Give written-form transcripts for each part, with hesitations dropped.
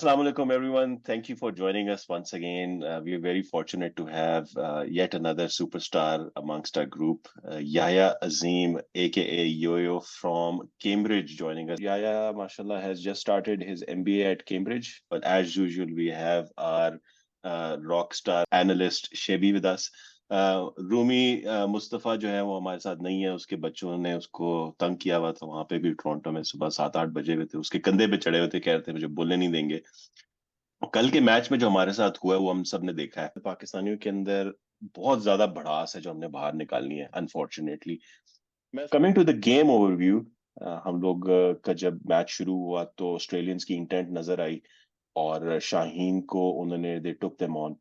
Assalamu alaikum, everyone. Thank you for joining us once again. We are very fortunate to have yet another superstar amongst our group, Yahya Azim, aka Yo-Yo from Cambridge, joining us. Yahya, mashallah, has just started his MBA at Cambridge, but as usual, we have our rock star analyst Shebi with us. Rumi Mustafa जो है वो हमारे साथ नहीं है। उसके बच्चों ने उसको तंग किया हुआ था, वहां पे भी टोरंटो में सुबह 7-8 बजे हुए थे, उसके कंधे पे चढ़े हुए थे, कह रहे थे मुझे बोलने नहीं देंगे। कल के मैच में जो हमारे साथ हुआ है वो हम सब ने देखा है। पाकिस्तानियों के अंदर बहुत ज्यादा भड़ास है जो हमने बाहर निकालनी है अनफॉर्चुनेटली। मैं coming to the game overview, हम लोग का जब मैच शुरू हुआ तो ऑस्ट्रेलियंस की इंटेंट नजर आई और शाहीन को उन्होंने they took them on.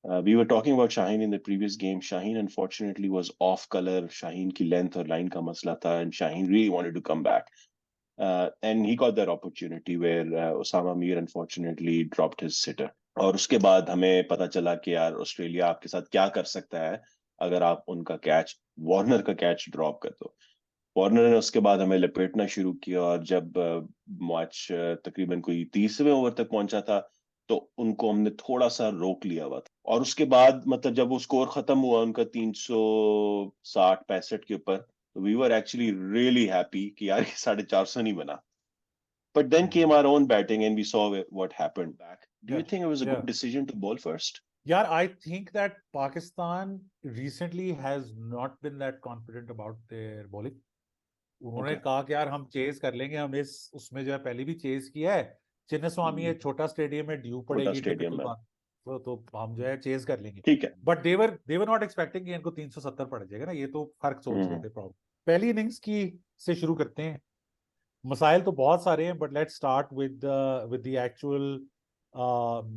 We were talking about Shaheen in the previous game. Shaheen unfortunately was off color. Shaheen की length और line का मसला था and Shaheen really wanted to come back. And he got that opportunity where Osama Mir unfortunately dropped his sitter. और उसके बाद हमें पता चला कि यार ऑस्ट्रेलिया आपके साथ क्या कर सकता है अगर आप उनका कैच, वार्नर का कैच ड्रॉप कर दो। वार्नर ने उसके बाद हमें लपेटना शुरू किया और जब मैच तकरीबन कोई 30वें ओवर तक पहुंचा था तो उनको हमने थोड़ा सा रोक लिया हुआ था। और उसके बाद मतलब जब वो स्कोर खत्म हुआ उनका 360-65 के ऊपर, we were actually really happy कि यार ये 450 नहीं बना। But then came our own batting and we saw what happened back. Do you Yeah, think it was a good yeah. Decision to bowl first? Yeah, I think that Pakistan recently has not been that confident about their bowling. उन्होंने okay, कहा कि यार हम chase कर लेंगे, हम इस उसमें जो है पहले भी चेज किया है, चिन्नस्वामी है, छोटा स्टेडियम में ड्यू छोटा पड़ेगी, स्टेडियम टिपिकल है, बात। तो हम जो है चेज कर लेंगे। ठीक है। बट देवर नॉट एक्सपेक्टिंग कि इनको 370 पड़ जाएगा ना, ये तो फर्क सोच रहे हम्म। थे प्रॉब्लम। पहली इनिंग्स की से शुरू करते हैं। मसाइल तो बहुत सारे हैं, but let's start with the actual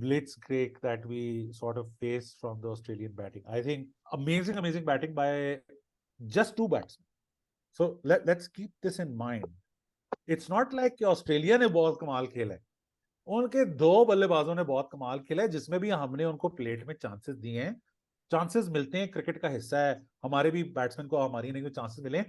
blitzkrieg that we sort of faced from the Australian batting. I think amazing batting by just two batsmen. So let's keep this in mind. It's not like कि Australia ने बहुत कमाल खेला है, उनके दो बल्लेबाजों ने बहुत कमाल खेला है, जिसमें भी हमने उनको प्लेट में चांसेस दिए हैं। चांसेस मिलते हैं, क्रिकेट का हिस्सा है, हमारे भी बैट्समैन को हमारी नहीं चांसेस मिले,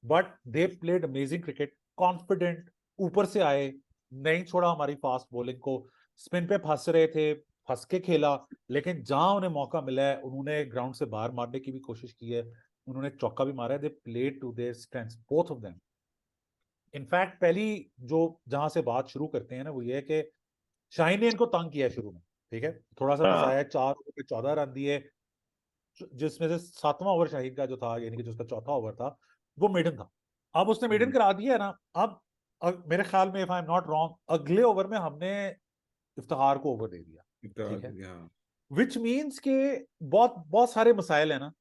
but they played amazing cricket, confident, ऊपर से आए, नहीं छोड़ा हमारी फास्ट बॉलिंग को। स्पिन पे फंस रहे थे, फंस के खेला, लेकिन जहां उन्हें मौका मिला है उन्होंने ग्राउंड से बाहर मारने की भी कोशिश की है, उन्होंने चौका भी मारा है। They played to their strengths, both of them. In fact पहली जो जहां से बात शुरू करते हैं ना, वो ये है कि शाहीन ने इनको तंग किया शुरू में, ठीक है, थोड़ा सा हाँ। फंसाया, 4 ओवर पे 14 रन दिए, जिसमें से 7वां ओवर शाहीन का जो था, यानी कि जो उसका चौथा ओवर था, वो मेडन था। अब उसने मेडन करा दिया है ना। अब मेरे ख्याल में, if I am not wrong, अगले ओवर में हमने इफ्तिखार को ओवर दे दिया, ठीक है। विच मीन्स के बहुत बहुत सारे मसाइल है ना।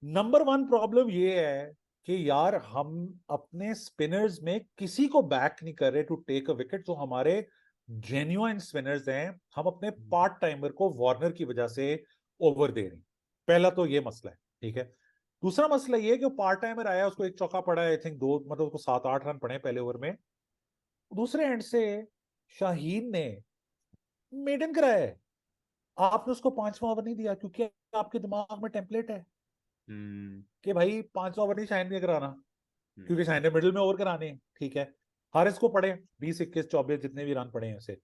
नंबर 1 प्रॉब्लम ये है कि यार हम अपने स्पिनर्स में किसी को बैक नहीं कर रहे टू टेक अ विकेट, जो हमारे जेन्युइन स्पिनर्स हैं। हम अपने पार्ट टाइमर को वार्नर की वजह से ओवर दे रहे हैं। पहला तो ये मसला है, ठीक है। दूसरा मसला ये है कि पार्ट टाइमर आया, उसको एक चौका पड़ा है, आई थिंक 2, मतलब उसको 7-8 रन पड़े पहले ओवर में। दूसरे एंड से शाहीन ने मेडन कराया है, आपने उसको 5वां ओवर नहीं दिया, क्योंकि आपके दिमाग में टेम्पलेट है कि भाई 5वां ओवर नहीं शाहीन ने कराना, क्योंकि शाहीन ने मिडिल में ओवर कराने हैं, ठीक है। हारिस को पड़े 20, 21, 24 जितने भी रन पड़े हैं उसे,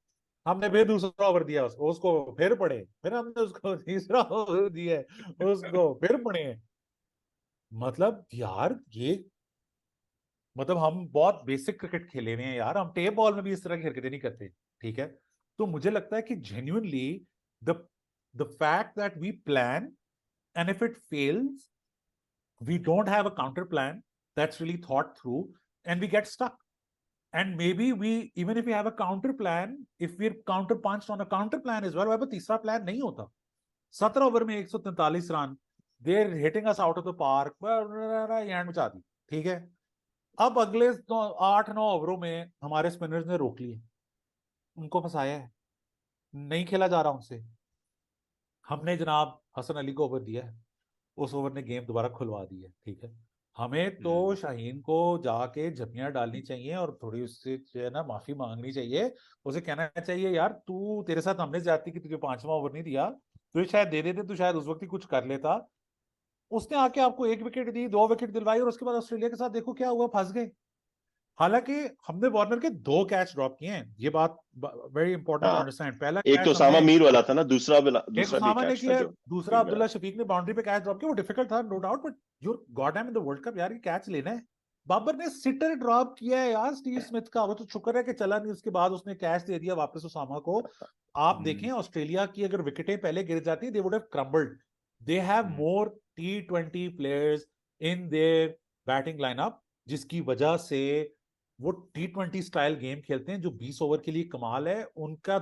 हमने फिर दूसरा ओवर दिया उसको फिर पड़े, फिर हमने उसको तीसरा ओवर दिया, उसको फिर पड़े। मतलब यार ये, मतलब हम बहुत बेसिक क्रिकेट खेले हुए हैं यार, हम टेप बॉल में भी इस तरह की हरकतें नहीं करते, ठीक है। तो मुझे लगता है कि genuinely the the fact that we plan, and if it fails, we don't have a counter plan that's really thought through, and we get stuck. And maybe we, even if we have a counter plan, if we're counter punched on a counter plan as well, वह तीसरा plan नहीं होता। 17 over में 143 run, they're hitting us out of the park, and मचा दी, ठीक है। अब अगले 8-9 ओवरों में हमारे स्पिनर्स ने रोक लिए, उनको फंसाया है, नहीं खेला जा रहा उनसे। हमने जनाब हसन अली को ओवर दिया है, उस ओवर ने गेम दोबारा खुलवा दी है, ठीक है। हमें तो शाहीन को जाके झपियां डालनी चाहिए और थोड़ी उससे जो है ना माफी मांगनी चाहिए। उसे कहना चाहिए यार तू, तेरे साथ हमने ज्यादती की, तुझे 5वां ओवर नहीं दिया, तुझे शायद दे देते, तू शायद उस वक्त ही कुछ कर लेता। उसने आके आपको 1 विकेट दी, 2 विकेट दिलवाई, और उसके बाद ऑस्ट्रेलिया के साथ देखो क्या हुआ, फंस गए। हालांकि हमने वार्नर के 2 कैच ड्रॉप किए हैं, ये बात वेरी इंपॉर्टेंट टू हाँ, अंडरस्टैंड। पहला एक तो कैच उसामा हमने, मीर वाला था ना, एक दूसरा भी उसामा ने कैच था किया, जो दूसरा फील्ड में अब्दुल्ला आया। शफीक ने बाउंड्री पे कैच ड्रॉप किया, वो डिफिकल्ट था no doubt, but your god damn in the world cup यार, ये कैच लेना है। बाबर ने सिटर ड्रॉप किया है यार स्टीव स्मिथ का, वो तो शुक्र है कि चला नहीं, उसके बाद उसने कैच दे दिया वापस उसामा को। आप देखें ऑस्ट्रेलिया की अगर विकेटें पहले गिर जाती, they would have crumbled. They have more T20 players in their batting lineup, जिसकी वजह से वो T20 स्टाइल गेम खेलते हैं, जो 20 ओवर के लिए कमाल है उनका।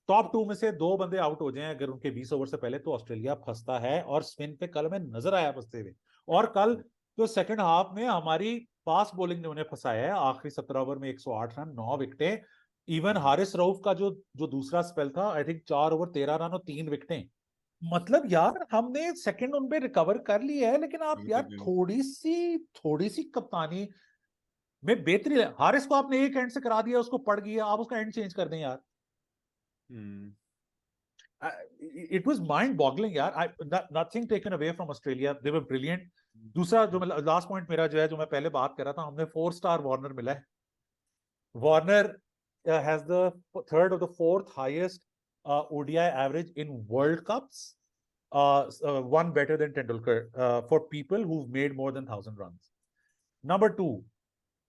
टॉप 2 में से 2 बंदे आउट हो जाएं अगर उनके 20 ओवर से पहले, तो ऑस्ट्रेलिया फंसता है। और स्पिन पे कल में नजर आया फंसते हुए, और कल तो सेकंड हाफ में हमारी फास्ट बॉलिंग ने उन्हें फंसाया है। आखिरी 17 ओवर में 108 रन, 9 विकेटें। इवन हारिस रऊफ का जो जो दूसरा स्पेल था, आई थिंक 4 ओवर 13 रन और 3 विकेटें। मतलब यार हमने सेकंड उन पे रिकवर कर लिया है, लेकिन आप यार थोड़ी सी कप्तानी में बेहतरी है। हारिस को आपने एक एंड से करा दिया, उसको पड़ गया, आप उसका एंड चेंज कर दें यार। इट वाज माइंड बॉगलिंग यार। Nothing taken away from Australia, they were brilliant. दूसरा जो लास्ट पॉइंट मेरा जो है, जो मैं पहले बात कर रहा था, हमने 4 स्टार वार्नर मिला है। वार्नर हैज द थर्ड और the fourth highest ODI average in world cups, one better than Tendulkar for people who've made more than 1,000 runs. Number 2,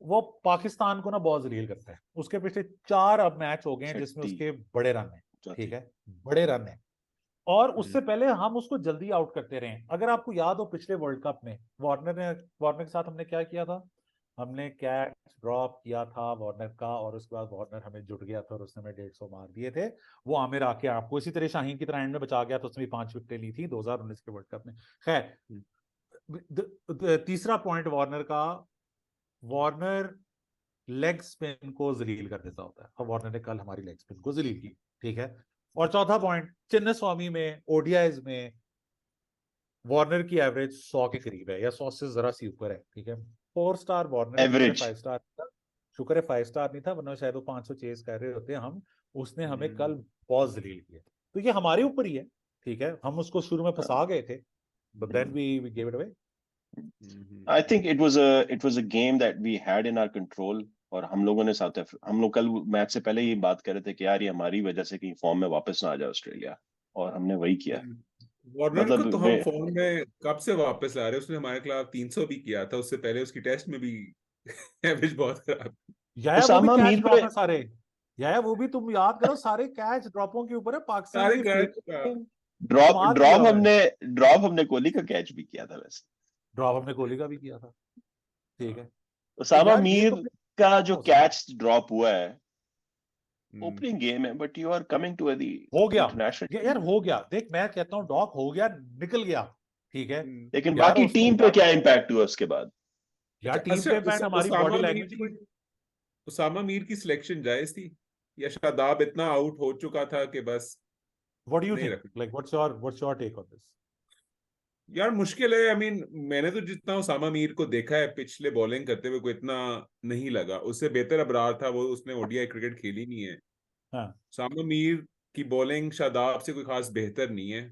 वो पाकिस्तान को ना बहुत जलील करता है। उसके पिछले 4 अब मैच हो गए हैं जिसमें उसके बड़े रन है, ठीक है, बड़े रन है। और उससे पहले हम उसको जल्दी आउट करते रहे। अगर आपको याद हो पिछले वर्ल्ड कप में वार्नर के साथ हमने क्या किया था, हमने कैच ड्रॉप किया था वार्नर का, और उसके बाद वार्नर हमें जुट गया था और उसने हमें 150 मार दिए थे। वो आमिर आके आपको इसी तरह शाहीन की तरह एंड में बचा गया था, उसने भी 5 विकेटें ली थी 2019 के वर्ल्ड कप में। खैर, तीसरा पॉइंट वार्नर का, वार्नर लेग स्पिन को जलील कर देता होता है, और वार्नर ने कल हमारी लेग स्पिन को जलील की, ठीक है। और चौथा पॉइंट, चिन्नस्वामी में ODIs में वार्नर की एवरेज 100 के करीब है, या 100 से जरा सी ऊपर है, ठीक है। 4 स्टार वार्नर, एवरेज 5 स्टार, शुक्र है 5 स्टार नहीं था, वरना शायद वो 500 चेज कर रहे होते हम। उसने हमें कल बहुत जलील किया, तो ये हमारे ऊपर ही है, ठीक है। हम उसको शुरू में फंसा गए थे, but then we gave it away. I think it was a game that we had in our control. और हम लोग कल मैच से पहले ही बात कर रहे थे कि यार ये हमारी वजह से कहीं फॉर्म में वापस ना आ जाए ऑस्ट्रेलिया, और हमने वही किया। वार्नर को मतलब तो हम फॉर्म में कब से वापस ला रहे हैं, उसने हमारे खिलाफ 300 भी किया था, उससे पहले उसकी टेस्ट में भी एवरेज बहुत खराब। याया वो भी उसामा कैच मीर ड्रॉप पे है सारे, याया वो भी तुम याद करो, सारे कैच ड्रॉपों के ऊपर है। पाकिस्तान सारे की कैच फील्डिंग ड्रॉप कमाल किया ड्रॉप हुआ है। हमने ड्रॉप हमने कोहली का कैच भी किया था वैसे। ड्रॉप हमने कोहली का भी किया था, ठीक है। तो उसामा यार ये मीर तो का जो हो सकता कैच ड्रॉप हुआ है, ओपनिंग गेम है, but you are coming to the हो गया, यार इंटरनेशनल। हो गया। देख मैं कहता हूँ डॉक हो गया, निकल गया, ठीक है। लेकिन यार बाकी टीम पे ऑस्ट्रेलिया, क्या इम्पैक्ट हुआ उसके बाद? यार टीम पे इम्पैक्ट हमारी बॉडी लैंग्वेज को। उसामा मीर की सिलेक्शन जायज थी, या शादाब इतना आउट हो चुका था कि बस व्हाट डू यू नहीं थिंक, रखना? Like what's your take on this? यार मुश्किल है। मैंने तो जितना उसामा मीर को देखा है पिछले बॉलिंग करते हुए, कोई इतना नहीं लगा। उससे बेहतर अबरार था, वो उसने ODI क्रिकेट खेली नहीं है। हाँ उसामा मीर की बॉलिंग शादाब से कोई खास बेहतर नहीं है,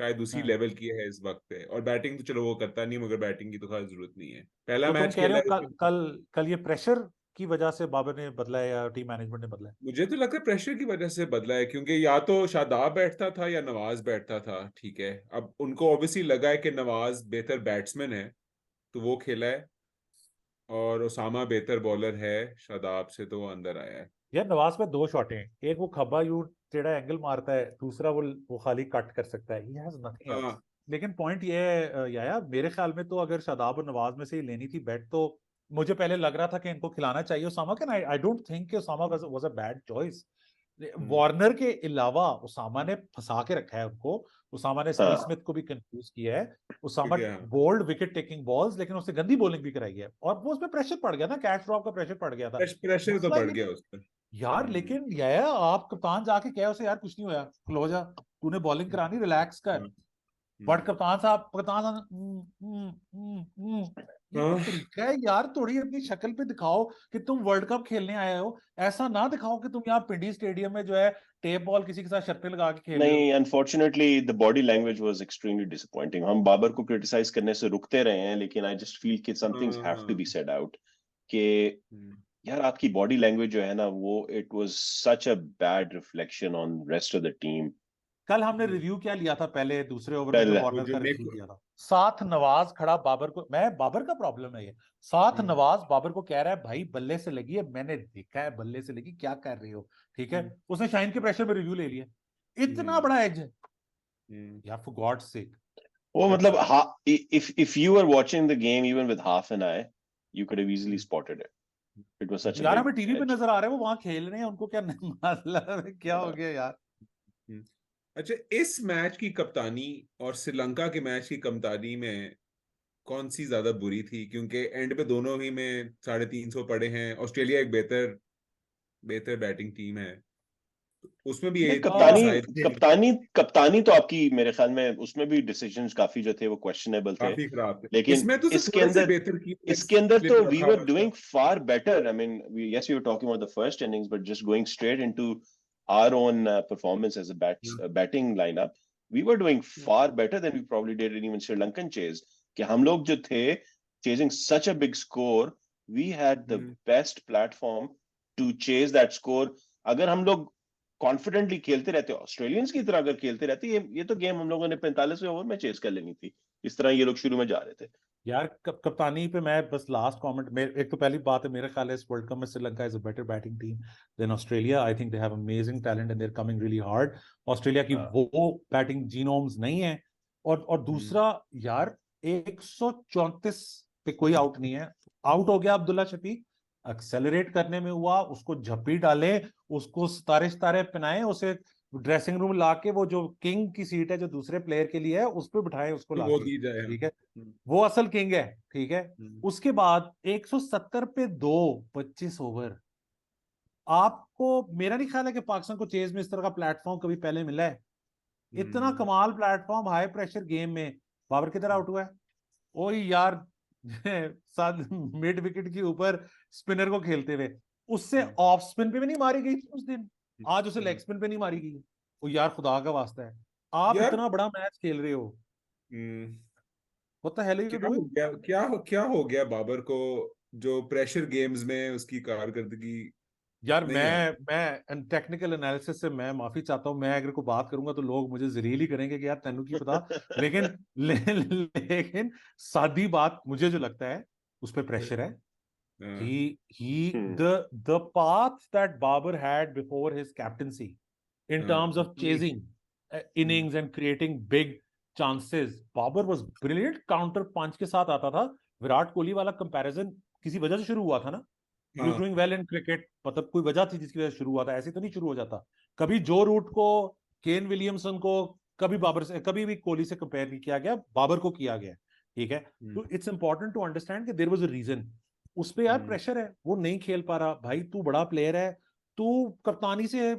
शायद उसी हाँ। लेवल की है इस वक्त पे। और बैटिंग तो चलो वो करता नहीं, मगर बैटिंग की तो खास जरूरत नहीं है। पहला तो तुम मैच कह रहे खेला हो है कल उसमें। कल कल ये प्रेशर की वजह से बाबर ने बदला है या टीम मैनेजमेंट ने बदला है? मुझे तो लगता है प्रेशर की वजह से बदला है, क्योंकि या तो शादाब बैठता था या नवाज बैठता था, ठीक है। अब उनको ऑब्वियसली लगा है कि नवाज बेहतर बैट्समैन है, तो वो खेला है। और उसामा बेहतर बॉलर है शादाब से, तो वो अंदर आया है। यार नवाज में 2 शॉट हैं, एक वो खब्बा यू टेढ़ा एंगल मारता है, दूसरा वो खाली कट कर सकता है, ही हैज नथिंग एल्स। हाँ लेकिन पॉइंट ये है यार, मेरे ख्याल में तो अगर शादाब और नवाज में से ही लेनी थी बैट, तो मुझे पहले लग रहा था कि इनको खिलाना चाहिए उसामा के। आई डोंट थिंक कि Usama was a bad choice. Warner के अलावा उसामा ने फंसा के रखा है उनको। उसामा ने स्टीव हाँ, स्मिथ को भी कंफ्यूज किया है। उसामा क्योंकि हाँ बोल्ड विकेट टेकिंग बॉल्स, लेकिन उसने गंदी बॉलिंग भी कराई है, और वो उसमें प्रेशर पड़ गया था, कैच ड्रॉप का प्रेशर पड़ गया था। प्रेशर तो मसला बढ़ ये गया नहीं उस पर। यार, लेकिन यार आप कप्तान जाके कहे उसे यार कुछ नहीं होया, क्लोज जा, तूने बॉलिंग करानी, रिलैक्स कर। बट कप्तान साहब ये कोई तरीका है यार? थोड़ी अपनी शक्ल पे दिखाओ कि तुम वर्ल्ड कप खेलने आए हो। ऐसा ना दिखाओ कि तुम यहाँ पिंडी स्टेडियम में जो है टेप बॉल किसी के साथ शर्तें लगा के खेल रहे हो। नहीं, unfortunately the body language was extremely disappointing. हम बाबर को क्रिटिसाइज करने से रुकते रहे हैं, लेकिन आई जस्ट फील कि some things have to be said out. कि यार आपकी बॉडी लैंग्वेज जो है ना वो it was such a bad reflection on rest of the team. कल हमने रिव्यू क्या लिया था, पहले दूसरे ओवर में जो कल वो वार्नर जो का मेरे रिव्यू को लिया था, साथ नवाज खड़ा बाबर को, मैं बाबर का प्रॉब्लम है ये, साथ हम्म, नवाज बाबर को कह रहा है भाई बल्ले से लगी है, मैंने देखा है बल्ले से लगी, क्या कर रहे हो, ठीक है। हम्म, उसने शाइन के प्रेशर में रिव्यू ले लिया, इतना हम्म, बड़ा एज है हम्म, यार, फॉर गॉड सेक। वो इट्स मतलब if you were watching the game even with half an eye you could have easily spotted it. It was such a यार big हमें टीवी पे edge. नजर आ रहे हैं, वो वहां खेल रहे हैं, उनको क्या मतलब है, क्या हो Uh, गया यार। हम्म। अच्छा, इस मैच की कप्तानी और श्रीलंका के मैच की कप्तानी में कौन सी ज्यादा बुरी थी? क्योंकि एंड पे दोनों ही में 350 पड़े हैं। ऑस्ट्रेलिया एक बेहतर बेहतर बैटिंग टीम है, उसमें भी नहीं, ये कप्तानी जाहिर थे, कप्तानी कप्तानी तो आपकी मेरे ख्याल में उसमें भी डिसीजंस काफी जो थे वो क्वेश्चनेबल थे। काफी खराब थे। लेकिन इसमें तो सिर्फ इसके थोड़े से अंदर बेहतर की, लाइक इसके अंदर स्लिप तो वी रखा वर हुआ डूइंग था। Far better. I mean yes we were talking about the first innings but just going straight into our own performance as a batting lineup, we were doing far better than we probably did in even Sri Lankan chase. कि हम लोग जो थे chasing such a big score, we had the best platform to chase that score. अगर हम लोग confidently खेलते रहते ऑस्ट्रेलियंस की तरह अगर खेलते रहते ये तो गेम हम लोगों ने 45वें ओवर में चेस कर लेनी थी, इस तरह ये लोग शुरू में जा रहे थे। यार कप्तानी पे मैं बस लास्ट कमेंट में, एक तो पहली बात है मेरे ख्याल है इस वर्ल्ड कप में Sri Lanka is a better batting team than Australia. I think they have amazing talent and they are coming really hard. Australia की हाँ। वो बैटिंग जीनोम्स नहीं है। और दूसरा यार 134 पे कोई आउट नहीं है, आउट हो गया अब्दुल्ला शफीक, एक्सेलरेट करने में हुआ, उसको झप्पी डाले, उसको सितारे सितारे पहनाए, उसे ड्रेसिंग रूम लाके, वो जो किंग की सीट है जो दूसरे प्लेयर के लिए है उस पर बिठाए उसको तो वो लाके, दी जाए। ठीक है, वो असल किंग है, ठीक है। उसके बाद 170 पे 2, 25 ओवर। आपको, मेरा नहीं ख्याल है कि पाकिस्तान को चेज में इस तरह का प्लेटफॉर्म कभी पहले मिला है, इतना कमाल प्लेटफॉर्म हाई प्रेशर गेम में। बाबर किधर आउट हुआ है? ओ यार साथ मिड विकेट के ऊपर स्पिनर को खेलते हुए, उससे ऑफ स्पिन पे भी नहीं मारी गई थी उस दिन, आज उसे लेग स्पिन पे नहीं मारी गई। ओ यार खुदा का वास्ता है, आप यार इतना बड़ा मैच खेल रहे हो, what the hell are you क्या हो डूइंग? गया, क्या हो गया बाबर को जो प्रेशर गेम्स में उसकी कारकर्दगी यार नहीं आ रही? मैं टेक्निकल एनालिसिस से मैं माफी चाहता हूं, मैं अगर को बात करूंगा तो लोग मुझे जलील ही करेंगे कि यार तेनू की पता, लेकिन लेकिन सादी बात मुझे जो लगता है उस पर प्रेशर है। हाँ, he hmm. the path that Babar had before his captaincy in हाँ, terms of chasing innings and creating big chances, Babar was brilliant, counter punch के साथ आता था। विराट कोहली वाला कंपैरिजन किसी वजह से शुरू हुआ था ना, ही वाज हाँ, डूइंग वेल इन क्रिकेट, मतलब कोई वजह थी जिसकी वजह से शुरू हुआ था, ऐसे तो नहीं शुरू हो जाता। कभी जो रूट को, केन विलियमसन को, कभी बाबर से, कभी भी कोहली से कंपेयर नहीं किया गया, बाबर को किया गया, ठीक है। तो इट्स इंपॉर्टेंट टू अंडरस्टैंड कि देयर वाज अ रीजन। उस पे यार प्रेशर है, वो नहीं खेल पा रहा भाई, तू बड़ा प्लेयर है, तू कप्तानी से,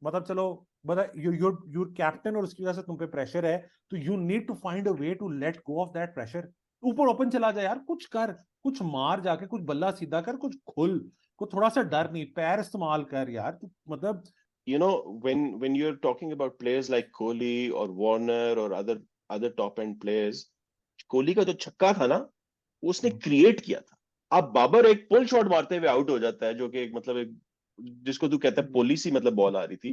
मतलब चलो, मतलब यूर कैप्टन और उसकी वजह से तुम पे प्रेशर है, तो you need to find a way to let go of that pressure. ऊपर ओपन चला जाए यार, कुछ कर, कुछ मार जाके, कुछ बल्ला सीधा कर, कुछ खुल, को थोड़ा सा डर नहीं, पैर इस्तेमाल कर यार तू, मतलब। You know, when you're talking about players like Kohli or Warner or other top end players, Kohli का जो छक्का था ना उसने क्रिएट किया था। अब बाबर एक पुल शॉट मारते हुए आउट हो जाता है जो कि एक मतलब एक जिसको तू कहता है पॉलिसी मतलब बॉल आ रही थी,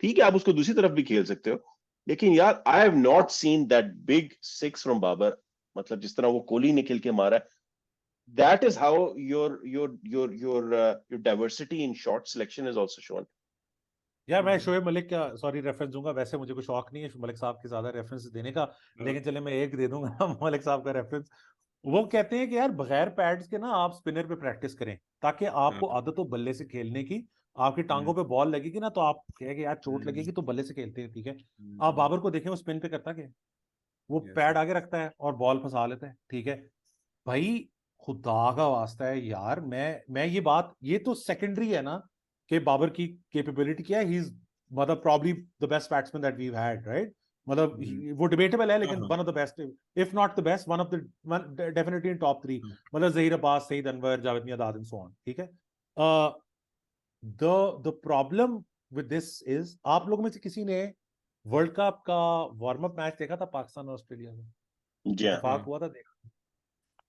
ठीक है आप उसको दूसरी तरफ भी खेल सकते हो, लेकिन यार I have not seen that big six from Babar, मतलब जिस तरह वो कोहली ने खेल के मारा है। That is how your diversity in shot selection is also shown. यार मैं शोएब मलिक का सॉरी रेफरेंस दूंगा, वैसे मुझे कोई शौक नहीं है मलिक साहब के ज्यादा रेफरेंस देने का, लेकिन चले मैं एक दे दूंगा मलिक साहब का रेफरेंस। वो कहते हैं कि यार बगैर पैड्स के ना आप स्पिनर पे प्रैक्टिस करें, ताकि आपको आदत हो बल्ले से खेलने की, आपकी टांगों पे बॉल लगेगी ना तो आप कहेंगे यार चोट लगेगी तो बल्ले से खेलते हैं, ठीक है। आप बाबर को देखें वो स्पिन पे करता क्या, वो पैड आगे रखता है और बॉल फंसा लेता है, ठीक है। भाई खुदा का वास्ता है यार, मैं ये बात, ये तो सेकेंडरी है ना कि बाबर की कैपेबिलिटी क्या है, ही इज मतलब probably the best batsman that we had, right, मतलब वो डिबेटेबल है लेकिन one of the best, if not the best, one of the definitely in top 3, मतलब Zaheer Abbas, Saeed Anwar, Javed Miandad and so on, ठीक है। The problem with this is, आप लोगों में से किसी ने वर्ल्ड कप का वार्म अप मैच देखा था पाकिस्तान और ऑस्ट्रेलिया में? जी हाँ। इत्तेफाक हुआ था, देखा,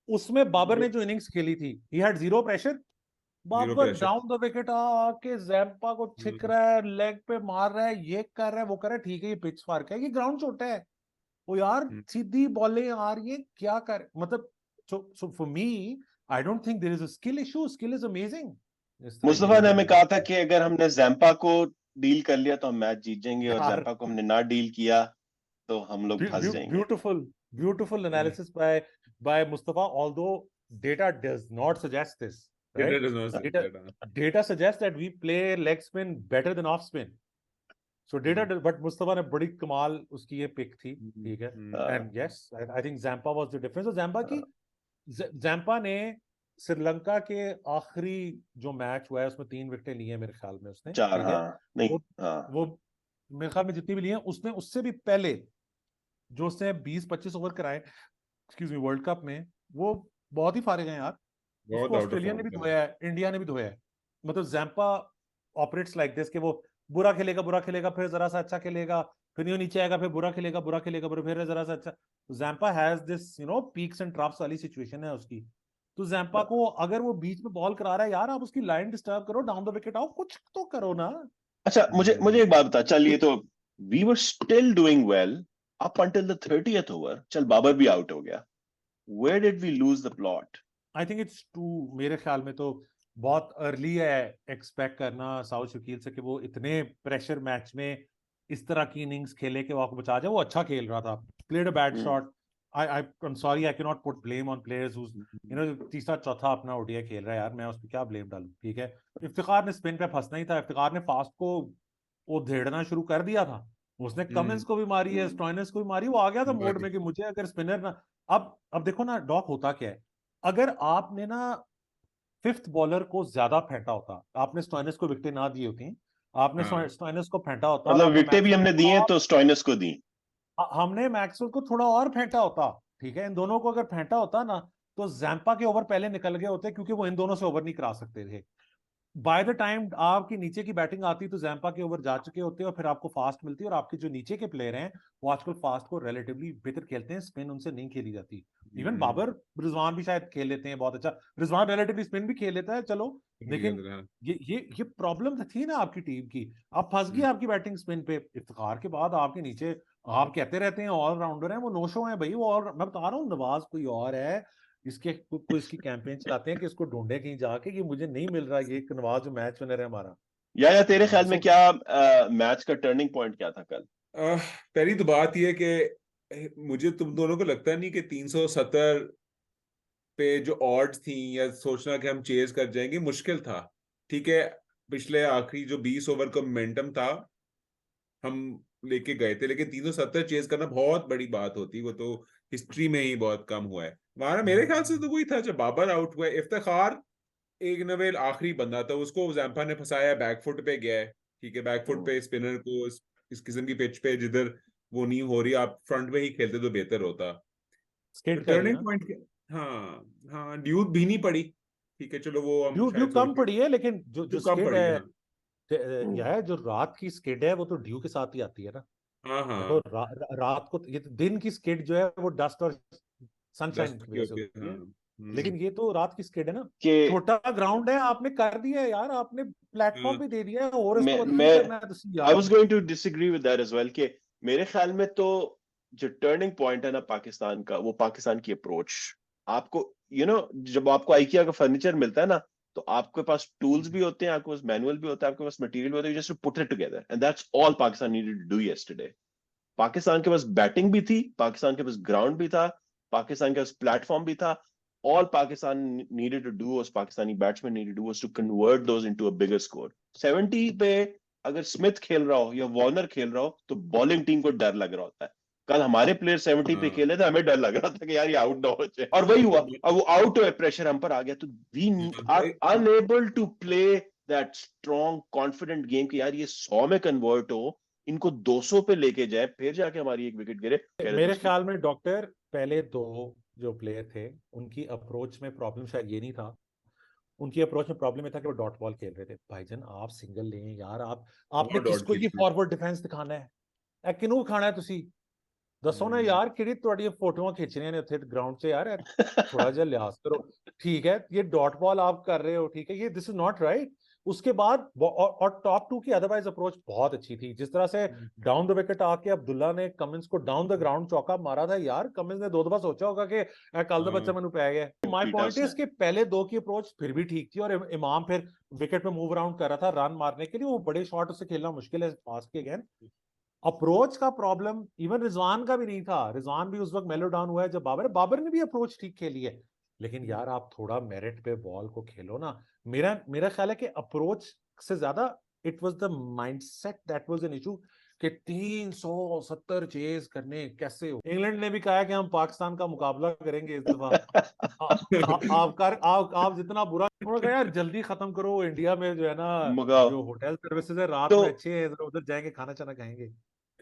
उसमें बाबर ने जो इनिंग्स खेली थी, he had zero pressure, Babar pressure. Down the wicket आके जैम्पा को छिक रहा है, लेग पे मार रहा है, ये कर रहा है, वो कर रहा है, ठीक है ये पिच फार्क है, ये ग्राउंड छोटा है, वो यार सीधी बॉलें आ रही है, क्या कर मतलब। So for me I don't think there is a skill issue, skill is amazing. Mustafa ने हमें कहा था कि अगर हमने जैम्पा को डील कर लिया तो हम मैच जीत जाएंगे, और यार जैम्पा को हमने ना डील किया तो हम लोग फंस जाएंगे। Beautiful analysis by Mustafa, although data does not suggest this, right? Data does not say that. Data suggests that we play leg spin better than off spin. So but Mustafa ने बड़ी कमाल उसकी ये पिक थी, ठीक है। And yes, I think Zampa was the difference. So Zampa ने श्रीलंका के आखिरी जो मैच हुआ है उसमें 3 विकेटें ली हैं मेरे ख्याल में उसने, 4, ठीक है। हाँ, नहीं, वो मेरे ख्याल में जितनी भी ली हैं उसने उससे भी पहले जो उसने 20-25 ओवर कराए एक्सक्यूज मी वर्ल्ड कप में, वो बहुत ही फारिग हैं यार। उसको ऑस्ट्रेलिया ने भी धोया है, इंडिया ने भी धोया है। मतलब जैम्पा ऑपरेट्स लाइक दिस कि वो बुरा खेलेगा फिर जरा सा अच्छा खेलेगा, फिर यूं नीचे आएगा, फिर बुरा खेलेगा फिर जरा सा अच्छा। Zampa has this peaks and troughs वाली सिचुएशन है उसकी। तो जैम्पा को अगर वो बीच में बॉल करा रहा है यार, आप उसकी लाइन डिस्टर्ब करो, डाउन द विकेट आओ, कुछ तो करो ना। अच्छा, मुझे एक बात बता, चल ये तो we were still doing well up until the 30th over, चल बाबर भी आउट हो गया, where did we lose the plot? I think it's two, मेरे ख्याल में तो बहुत अर्ली है एक्सपेक्ट करना साउथ शकील से कि वो इतने प्रेशर मैच में इस तरह की इनिंग्स खेले कि वो आपको बचा जाए। वो अच्छा खेल रहा था, played a bad shot. I'm sorry, I cannot put blame on players who's तीसरा चौथा अपना ओडीआई खेल रहा है यार, मैं उस पर क्या ब्लेम डालूं, ठीक है। इफ्तिखार ने स्पिन पे फंसना ही था, इफ्तिखार ने फास्ट को वो धेड़ना शुरू कर दिया था, उसने कमिंस को भी मारी है, स्टॉइनिस को भी मारी, वो आ गया था मोड में कि मुझे अगर स्पिनर ना। अब देखो ना डॉक होता क्या है, अगर आपने ना 5th बॉलर को ज्यादा फेंटा होता, आपने स्टॉइनिस को विकेटें ना दी होती, आपने स्टॉइनिस को फेंटा होता, मतलब विकेटें भी हमने दी हैं तो स्टॉइनिस को दी, हमने मैक्सवेल को थोड़ा और फेंटा होता, ठीक है। इन दोनों को अगर फेंटा होता ना तो जैम्पा के ओवर पहले निकल गए होते, क्योंकि वो इन दोनों से ओवर नहीं करा सकते थे। बाय द टाइम आपकी नीचे की बैटिंग आती तो जैम्पा के ओवर जा चुके होते और फिर आपको फास्ट मिलती। और आपके जो नीचे के प्लेयर हैं वो आजकल फास्ट को रिलेटिवली बेहतर खेलते हैं, स्पिन उनसे नहीं खेली जाती। इवन बाबर, रिजवान भी शायद खेल लेते हैं बहुत अच्छा, रिजवान रिलेटिवली स्पिन भी खेल लेता है, चलो, लेकिन ये प्रॉब्लम थी ना आपकी टीम की। अब फंस गई आपकी बैटिंग स्पिन पे। इफ्तिखार के बाद आपके नीचे आप कहते रहते हैं ऑलराउंडर है, वो नो शो है भाई वो। और मैं बता रहा हूँ नवाज कोई और है, इसके कोई इसकी कैंपेन चलाते हैं कि इसको ढूंढे कहीं जाके कि मुझे नहीं मिल रहा ये नवाज जो मैच विनर है हमारा। या तेरे ख्याल में क्या मैच का टर्निंग पॉइंट क्या था कल? पहली तो बात यह कि मुझे तुम दोनों को लगता नहीं कि 370 पे जो ऑड्स थी या सोचना कि हम चेज कर जाएंगे मुश्किल था, ठीक है। पिछले आखिरी जो 20 ओवर का मोमेंटम था हम लेके गए थे, लेकिन 370 चेज करना बहुत बड़ी बात होती, वो तो हिस्ट्री में ही बहुत कम हुआ है हमारा। मेरे ख्याल से तो वही था जब बाबर आउट हुआ। इफ्तिखार एक नवेल आखिरी बंदा था, उसको जैम्पा ने फंसाया, बैकफुट पे गया है, ठीक है। बैकफुट पे स्पिनर को इस किस्म की पिच पे जिधर वो नहीं हो रही, आप फ्रंट में ही खेलते तो बेहतर होता। टर्निंग पॉइंट, हाँ ड्यूब भी नहीं पड़ी, ठीक है, चलो वो हम ड्यू कम पड़ी है, लेकिन जो स्किड है यह जो रात की स्किड है वो तो ड्यू के साथ ही आती है ना। देखो रात को ये दिन की स्किड जो है वो डस्ट और सनशाइन की वजह से होती है, लेकिन ये तो रात की स्किड है ना। छोटा ग्राउंड है, आपने कर दिया है यार, आपने प्लेटफॉर्म भी दे दिया है, और इसको करना है। I was going to disagree with that as well कि मेरे ख्याल में तो जो टर्निंग पॉइंट है ना पाकिस्तान का, वो पाकिस्तान की अप्रोच। आपको जब आपको आइकिया का फर्नीचर मिलता है ना, तो आपके पास टूल्स भी होते हैं, आपके पास मैनुअल भी होता है, आपके पास मटेरियल भी होता है, just put it together, and that's all Pakistan needed to do yesterday. Pakistan के पास बैटिंग भी थी, पाकिस्तान के पास ग्राउंड भी था, पाकिस्तान के पास प्लेटफॉर्म भी था। All Pakistan needed to do was, Pakistani batsmen needed to do was to convert those into a bigger score. 70 पे अगर स्मिथ खेल रहा हो या वार्नर खेल रहा हो तो बॉलिंग टीम को डर लग रहा होता है। कल हमारे प्लेयर 70 पे खेले थे, हमें डर लग रहा था कि यार ये आउट ना हो जाए, और वही हुआ। अब वो आउट हुए, प्रेशर हम पर आ गया, तो we are unable to play that strong confident game कि यार ये 100 में कन्वर्ट हो, इनको 200 पे लेके जाए, फिर जाके हमारी एक विकेट गिरे। मेरे ख्याल में डॉक्टर पहले 2 जो प्लेयर थे उनकी अप्रोच में प्रॉब्लम शायद ये नहीं था, उनकी अप्रोच में प्रॉब्लम ये था कि वो डॉट बॉल खेल रहे थे। भाईजान आप सिंगल लें यार, आपने किसको ये फॉरवर्ड डिफेंस दिखाना है, किनू खाना है तुसी दसो ना यार, किहड़ी ਤੁਹਾਡੀ ਫੋਟੋਆਂ ਖਿੱਚਣੀਆਂ ਨੇ ਉੱਥੇ ਗਰਾਊਂਡ 'ਚ यार, थोड़ा ਜਿਹਾ लिहाज करो। ठीक है, ये डॉट बॉल आप कर रहे हो, ठीक है, ये दिस इज नॉट राइट। उसके बाद और टॉप टू की अदरवाइज अप्रोच बहुत अच्छी थी, जिस तरह से डाउन द विकेट आके अब्दुल्ला ने कमिंस को डाउन द ग्राउंड चौका मारा था यार, कमिंस ने दो दफा सोचा होगा कि कल द बच्चा मैंने पै गया। माय पॉइंट इज कि पहले दो की अप्रोच फिर भी ठीक थी, और इमाम फिर विकेट पे मूव अराउंड कर रहा था रन मारने के लिए, वो बड़े शॉट उससे खेलना मुश्किल है फास्ट के अगेंस्ट। अप्रोच का प्रॉब्लम इवन रिजवान का भी नहीं था, रिजवान भी उस वक्त मेलो डाउन हुआ है जब बाबर ने भी अप्रोच ठीक खेली है, लेकिन यार आप थोड़ा मेरिट पे बॉल को खेलो ना। मेरा मेरा ख्याल है कि अप्रोच से ज्यादा it was the mindset that was an issue, कि 370 चेज करने कैसे हो। इंग्लैंड ने भी कहा है कि हम पाकिस्तान का मुकाबला करेंगे इस दफा। आप जितना बुरा, उन्होंने कहा यार जल्दी खत्म करो, इंडिया में जो है ना मुगाओ जो होटल सर्विसेज है रात तो में अच्छे हैं, उधर जाएंगे खाना चाना खाएंगे।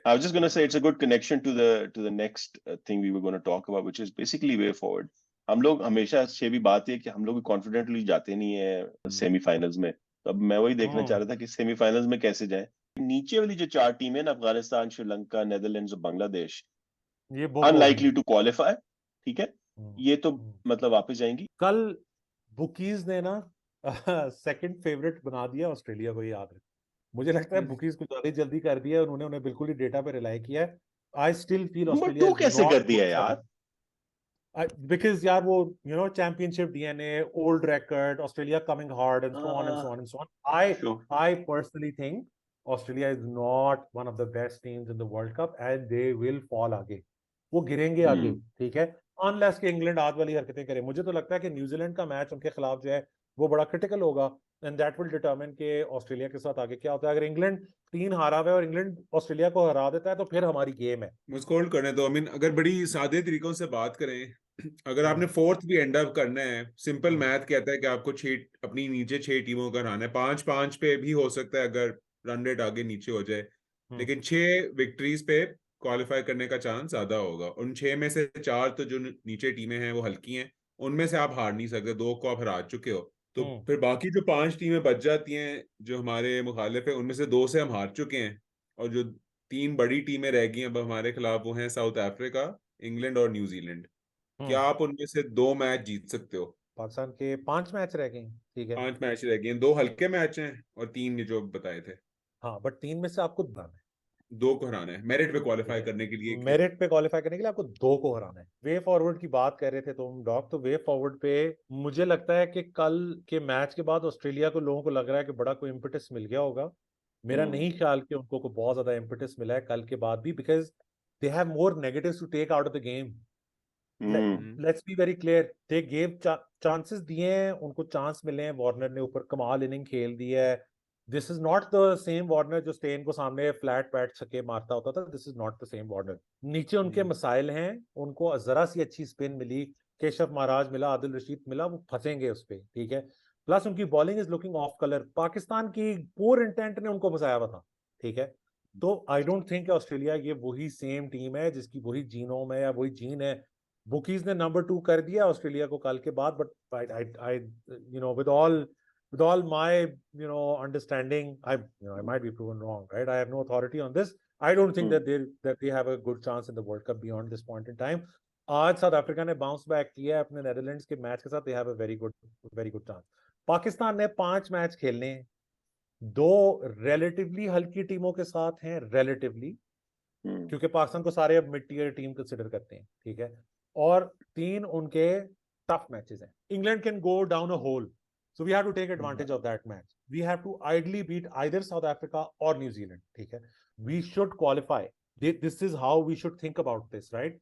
I was just going to say it's a good connection to the next thing we were going to talk about, which is basically way forward. हम लोग हमेशा से भी बात है कि हम लोग कॉन्फिडेंटली जाते नहीं है सेमीफाइनल्स में, तो अब मैं वही देखना चाह रहा था कि सेमीफाइनल्स में कैसे जाए। नीचे वाली जो चार टीमें ना, अफगानिस्तान, श्रीलंका, नेदरलैंड्स और बांग्लादेश, ये बोको हो अनलाइकली गई। टू क्वालिफाई, ठीक है, ये तो हम्म। मतलब वापस जाएंगी। कल बुकीज ने ना सेकंड फेवरेट बना दिया ऑस्ट्रेलिया को, ये याद रख। मुझे लगता है बुकीज को ज्यादा जल्दी कर दिया है, उन्होंने बिल्कुल ही डेटा पे रिलाई किया है। I still feel number Australia 2 is कैसे कर नॉट दिया गुड फॉर यार? देम, बिकॉज यार वो championship DNA, old record, Australia coming hard and so on and so on and so on. I personally think Australia is not one of the best teams in the world cup and they will fall आगे, वो गिरेंगे आगे, ठीक है, unless कि England आज वाली हरकतें करे। मुझे तो लगता है कि न्यूजीलैंड का मैच उनके खिलाफ जो है वो बड़ा क्रिटिकल होगा, एंड दैट विल डिटरमिन कि ऑस्ट्रेलिया के साथ आगे क्या होता है। अगर इंग्लैंड 3 हारा हुआ है और इंग्लैंड ऑस्ट्रेलिया को हरा देता है तो फिर हमारी गेम है। मुझको होल्ड करने दो। अगर बड़ी सादे तरीकों से बात करें, अगर आपने फोर्थ भी एंड अप करना है, सिंपल मैथ कहता है कि आपको 6 अपनी नीचे 6 टीमों का हराना है। 5-5 पे भी हो सकता है अगर रन रेट आगे नीचे हो जाए, लेकिन 6 विक्ट्रीज पे क्वालिफाई करने का चांस ज्यादा होगा। उन 6 में से 4 तो जो नीचे टीमें हैं वो हल्की हैं, उनमें से आप हार नहीं सकते, 2 को आप हरा चुके हो। तो फिर बाकी जो 5 टीमें बच जाती हैं जो हमारे मुखालिफ है, उनमें से 2 से हम हार चुके हैं, और जो 3 बड़ी टीमें रह गई हैं अब हमारे खिलाफ, वो हैं साउथ अफ्रीका, इंग्लैंड और न्यूजीलैंड। क्या आप उनमें से 2 मैच जीत सकते हो? पाकिस्तान के 5 मैच रह गए, ठीक है, 5 मैच रह गए हैं, 2 हल्के मैच हैं और 3 ये जो बताए थे। हाँ, बट 3 में से आपको बनाना है, 2 को हराना है मेरिट पे ठीक क्वालिफाई है, करने के लिए मेरिट पे क्वालिफाई करने के लिए आपको 2 को हराना है। वे फॉरवर्ड की बात कर रहे थे तुम डॉक, तो वे फॉरवर्ड पे मुझे लगता है कि कल के मैच के बाद ऑस्ट्रेलिया को, लोगों को लग रहा है कि बड़ा कोई इम्पेटस मिल गया होगा। मेरा नहीं ख्याल कि उनको को बहुत ज्यादा इम्पेटस मिला है कल के बाद भी, because they have more negatives to take out of the game. Let's be very clear, they gave chances दिए हैं, उनको चांस मिले हैं, वार्नर ने ऊपर कमाल इनिंग खेल दी है। This is not the same Warner जो स्टेन को सामने फ्लैट पैट छक्के मारता होता था, this is not the same Warner. नीचे उनके मसाइल हैं, उनको जरा सी अच्छी स्पिन मिली, केशव महाराज मिला, आदिल रशीद मिला, वो फंसेंगे उस पर, ठीक है। प्लस उनकी bowling is looking of colour, Pakistan की पोर इंटेंट ने उनको फंसाया हुआ था, ठीक है। तो आई डोंट थिंक ऑस्ट्रेलिया ये वही सेम टीम है जिसकी वही जीनोम है या वही जीन है। बुकीज ने नंबर 2 कर दिया ऑस्ट्रेलिया को कल के बाद, but I with all my understanding, I might be proven wrong, right? I have no authority on this. I don't think that they have a good chance in the World Cup beyond this point in time. आज south Africa ने bounce back किया है अपने Netherlands के match के साथ, they have a very good chance. Pakistan ने 5 match खेलने, 2 रिलेटिवली हल्की टीमों के साथ हैं, रिलेटिवली, क्योंकि पाकिस्तान को सारे अब मिड टीयर टीम कंसिडर करते हैं, ठीक है, और 3 उनके टफ मैचेस हैं। England can go down a hole, so we have to take advantage of that match. We have to ideally beat either South Africa or New Zealand, ठीक है, we should qualify. This is how we should think about this, right?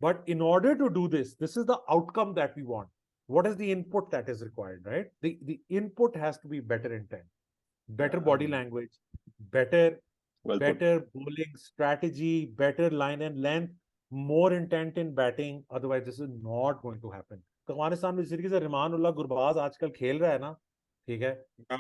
But in order to do this is the outcome that we want. What is the input that is required, right? The input has to be better intent, better body language, better bowling strategy, better line and length, more intent in batting. Otherwise this is not going to happen. Afghanistan में जिस तरीके से रहमान उल्लाह गुरबाज आजकल खेल रहा है ना, ठीक है,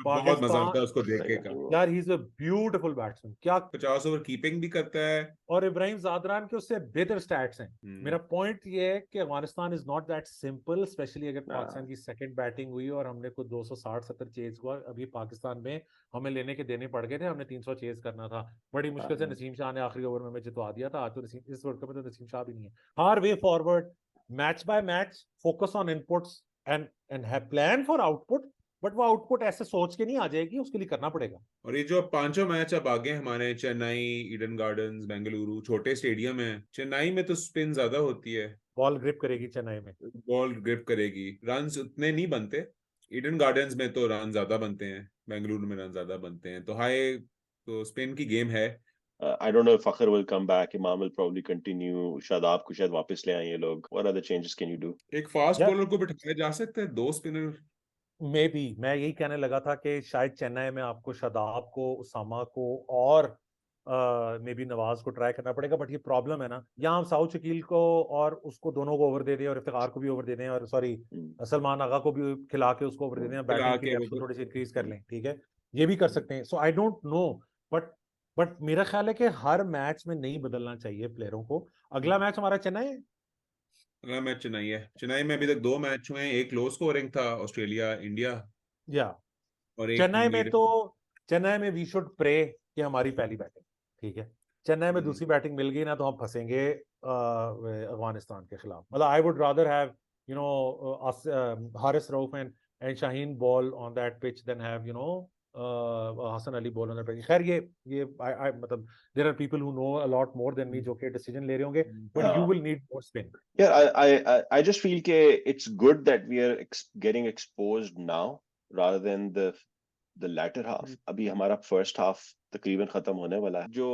बहुत मजा आता है उसको देख के। यार he is a beautiful batsman, क्या 50 ओवर कीपिंग भी करता है, और इब्राहिम जादरान के उससे बेहतर स्टैट्स हैं। मेरा पॉइंट ये है कि Afghanistan is not that simple, specially अगर पाकिस्तान की सेकंड बैटिंग हुई और हमने कुछ 260-70 चेज हुआ। अभी पाकिस्तान में हमें लेने के देने पड़ गए थे, हमने 300 चेज करना था, बड़ी मुश्किल से नसीम शाह ने आखिरी ओवर में हमें जितवा दिया था। आज तो इस वर्ल्ड कप में तो नसीम शाह भी नहीं है। हार way forward, match by match, focus on inputs, and have plan for output, but वो आउटपुट ऐसे सोच के नहीं आ जाएगी, उसके लिए करना पड़ेगा। और ये जो पांचों मैच अब आगे हमारे, चेन्नई, ईडन गार्डन्स, बेंगलुरु, छोटे स्टेडियम है। चेन्नई में तो स्पिन ज्यादा होती है, बॉल ग्रिप करेगी चेन्नई में, बॉल ग्रिप करेगी, रन उतने नहीं बनते। ईडन गार्डन्स में तो रन ज्यादा बनते हैं, बेंगलुरु में रन ज्यादा बनते हैं, तो हाई तो स्पिन की गेम है। I don't know if Fakhar will come back. Imam will probably continue. Shadab को शायद वापस ले आए ये लोग. What other changes can you do? एक फास्ट यार बॉलर को बिठाया जा सकता है, दो स्पिनर। मे बी मैं यही कहने लगा था कि शायद चेन्नई में आपको शादाब को, उसामा को और मे बी नवाज को ट्राई करना पड़ेगा। बट ये प्रॉब्लम है ना, यहाँ हम साउथ शकील को और उसको दोनों को ओवर दे दें और इफ्तिखार को भी ओवर दे दें और सॉरी सलमान आगा को भी खिला के उसको ओवर दे दें, बैटिंग की डेप्थ को थोड़ी सी इंक्रीज कर लें, ठीक है, ये भी कर सकते हैं। सो आई डोंट नो, बट मेरा ख्याल है कि हर मैच में नहीं बदलना चाहिए प्लेयरों को। अगला मैच हमारा चेन्नई है। अगला मैच चेन्नई है। चेन्नई में अभी तक 2 मैच हुए हैं, एक लो स्कोरिंग था, ऑस्ट्रेलिया इंडिया, या और एक चेन्नई में मीडियम। तो चेन्नई में वी शुड प्रे कि हमारी पहली बैटिंग, ठीक है, चेन्नई में दूसरी बैटिंग मिल गई ना तो हम फंसेंगे अफगानिस्तान के खिलाफ। मतलब I would rather have you know Haris Rauf and Shaheen bowl on that pitch than have you know Hasan Ali bowl on that pitch. खैर ये I मतलब there are people who know a lot more than me जो कि डिसीजन ले रहे होंगे, but you will need more spin. Yeah, I just feel कि it's good that we are getting exposed now rather than the latter half. अभी हमारा first half तकरीबन खत्म होने वाला है। जो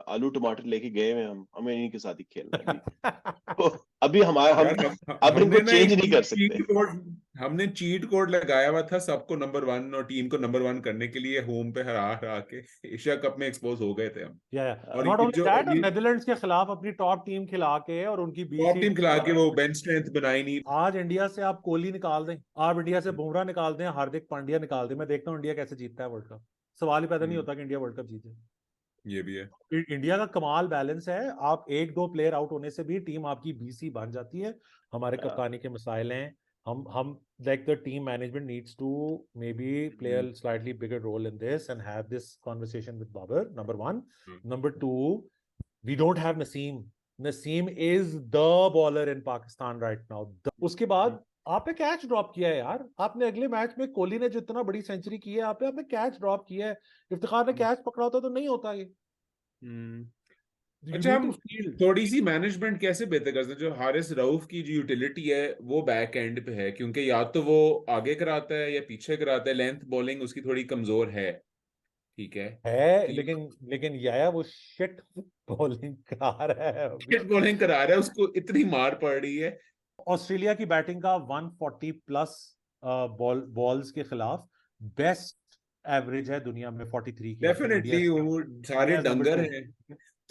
आलू टमाटर लेके गए हैं हम इन्हीं के साथ ही खेलना है अभी। तो अभी हमारा यार अब इनको हमने ना चेंज एक नहीं कर सकते। हमने चीट कोड लगाया हुआ था सबको नंबर 1 और टीम को नंबर 1 करने के लिए, होम पे हरा हरा के एशिया कप में एक्सपोज हो गए थे हम। और नॉट ये ओनली जो दैट, ये नेदरलैंड्स के खिलाफ अपनी टॉप टीम खिला के और उनकी टॉप 20 टीम खिला के वो बेंच स्ट्रेंथ बनाई नहीं। आज इंडिया से आप कोहली निकाल दें, आप इंडिया से बुमराह निकाल दें, हार्दिक पांड्या निकाल दें, मैं देखता हूँ इंडिया कैसे जीतता है वर्ल्ड कप। सवाल ही पैदा नहीं होता कि इंडिया वर्ल्ड कप जीते। ये भी है। इंडिया का कमाल बैलेंस है, आप एक दो प्लेयर आउट होने से भी टीम आपकी बीसी बन जाती है। हमारे कप्तानी के मसाइल हैं, हम like the team management needs to maybe play a slightly bigger role in this and have this conversation with Babar, number one. Number two, we don't have Naseem. Naseem is the bowler in Pakistan right now. उसके बाद आपने catch drop किया है यार, आपने अगले match में कोहली ने जो इतना बड़ी सेंचुरी की है आपने कैच ड्रॉप किया है, इफ्तिखार ने कैच पकड़ा होता तो नहीं होता ये। अच्छा, हम थोड़ी सी मैनेजमेंट कैसे बेहतर कर सकते हैं? जो हारिस रऊफ की जो यूटिलिटी है वो बैक एंड पे है, क्योंकि या तो वो आगे कराता है या पीछे कराता है, लेंथ बॉलिंग उसकी थोड़ी कमजोर है, ठीक है, तो लेकिन याया वो शिट बॉलिंग करा रहा है, शिट बॉलिंग करा रहा है, उसको इतनी मार पड़ रही है। ऑस्ट्रेलिया की बैटिंग का 140 प्लस बॉल्स के खिलाफ बेस्ट एवरेज है दुनिया में 43 की। डेफिनेटली वो सारे डंगर हैं,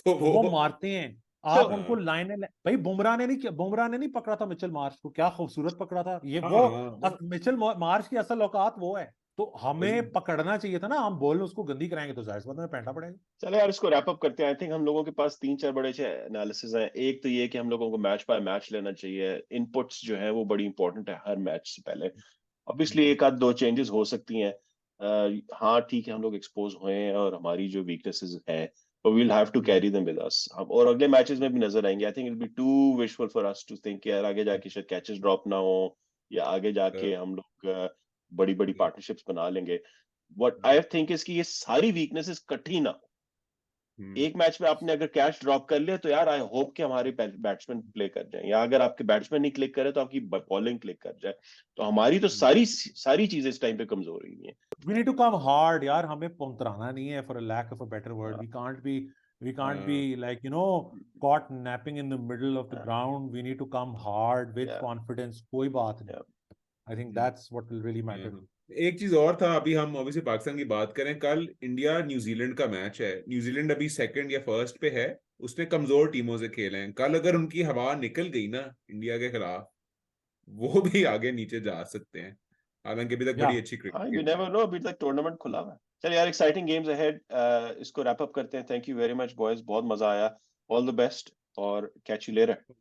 तो वो मारते हैं। आप उनको हाँ। लाइन भाई बुमराह ने नहीं पकड़ा था मिचेल मार्श को, क्या खूबसूरत पकड़ा था ये। हाँ, वो मिचेल मार्श की असल औकात वो है, तो हमें पकड़ना चाहिए था ना। हम बॉल उसको गंदी कराएंगे तो जाहिर सी बात है पैंटा पड़ेगा। चलो यार, इसको रैप अप करते हैं। आई थिंक हम लोगों के पास 3-4 बड़े एनालिसिस हैं। एक तो ये कि हम लोगों को मैच बाय मैच लेना चाहिए। इनपुट्स जो है वो बड़ी इंपॉर्टेंट है हर मैच से पहले। ऑब्वियसली एक आध दो चेंजेस हो सकती हैं। हाँ ठीक है, हम लोग एक्सपोज हुए हैं और हमारी जो वीकनेसेस हैं but we'll have to carry them with us। और अगले मैचेस में भी नजर आएंगे। I think it be too wishful for us to think यार आगे जाके शायद कैचेस ड्रॉप ना हो या आगे जाके हम लोग बड़ी बड़ी पार्टनरशिप्स बना लेंगे। व्हाट आई थिंक इज कि ये सारी वीकनेसेस इकट्ठी ना हो। एक मैच में आपने अगर कैच ड्रॉप कर लिया तो यार आई होप कि हमारे बैट्समैन प्ले कर जाए, या अगर आपके बैट्समैन नहीं क्लिक करे तो आपकी बॉलिंग क्लिक कर जाए। तो हमारी तो सारी चीजें इस टाइम पे कमजोर हुई हैं। We need to come hard यार, हमें पंतराना नहीं है, for a lack of a better word। We can't be like you know caught napping in the middle of the ground। We need to come hard with confidence। कोई बात नहीं। I think that's what will really matter। एक चीज और था, अभी हम obviously Pakistan की बात करें, कल इंडिया न्यूजीलैंड का मैच है। न्यूजीलैंड अभी सेकंड या फर्स्ट पे है, उसने कमजोर टीमों से खेले हैं। कल अगर उनकी हवा निकल गई ना इंडिया के खिलाफ, वो भी आगे नीचे जा सकते हैं। हालांकि अभी तक बड़ी अच्छी क्रिकेट, यू नेवर नो, अभी तक टूर्नामेंट खुला हुआ है। चलिए यार, एक्साइटिंग गेम्स अहेड। इसको रैप अप करते हैं। Thank you very much boys, बहुत मजा आया। ऑल द बेस्ट और कैच यू लेटर।